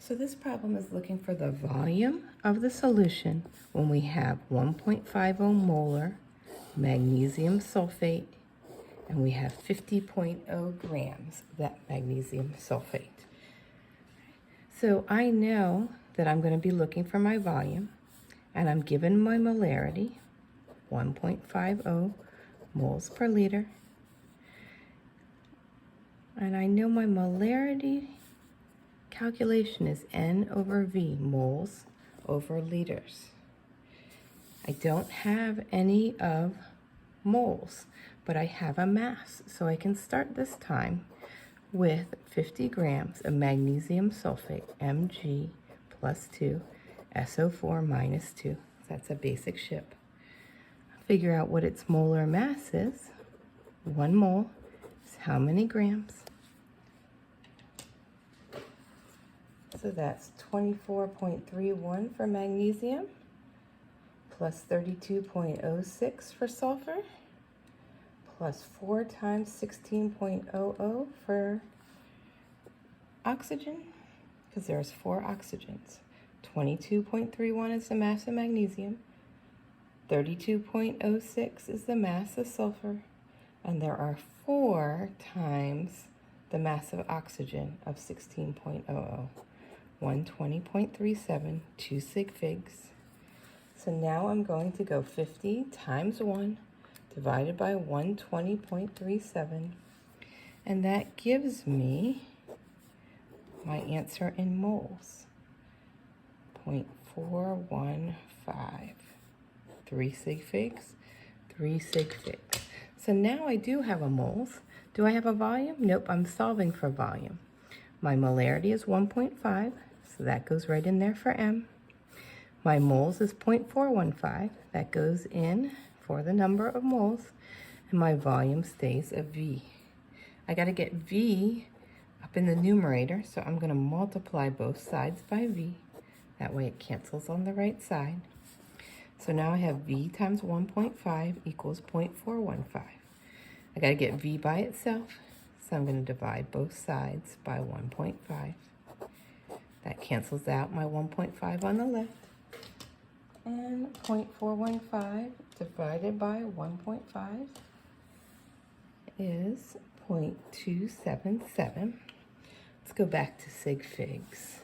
So this problem is looking for the volume of the solution when we have 1.50 molar magnesium sulfate and we have 50.0 grams of that magnesium sulfate. So I know that I'm going to be looking for my volume, and I'm given my molarity, 1.50 moles per liter. And I know my molarity calculation is N over V, moles over liters. I don't have any of moles, but I have a mass, so I can start this time with 50 grams of magnesium sulfate, Mg plus 2, SO4 minus 2. That's a basic ship. Figure out what its molar mass is. 1 mole is how many grams? So that's 24.31 for magnesium, plus 32.06 for sulfur, plus 4 times 16.00 for oxygen, because there's 4 oxygens. 22.31 is the mass of magnesium, 32.06 is the mass of sulfur, and there are 4 times the mass of oxygen of 16.00. 120.37, 2 sig figs. So now I'm going to go 50 times 1 divided by 120.37, and that gives me my answer in moles, 0.415. 3 sig figs, 3 sig figs. So now I do have a moles. Do I have a volume? Nope, I'm solving for volume. My molarity is 1.5, so that goes right in there for M. My moles is 0.415, that goes in for the number of moles, and my volume stays a V. I got to get V up in the numerator, so I'm going to multiply both sides by V. That way it cancels on the right side. So now I have V times 1.5 equals 0.415. I got to get V by itself, so I'm going to divide both sides by 1.5. That cancels out my 1.5 on the left. And 0.415 divided by 1.5 is 0.277. Let's go back to sig figs.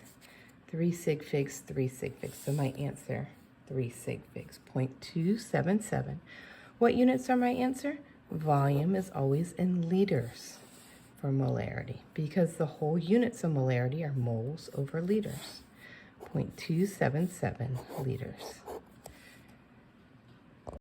3 sig figs, 3 sig figs. So my answer, 3 sig figs, 0.277. What units are my answer? Volume is always in liters for molarity, because the whole units of molarity are moles over liters. 0.277 liters.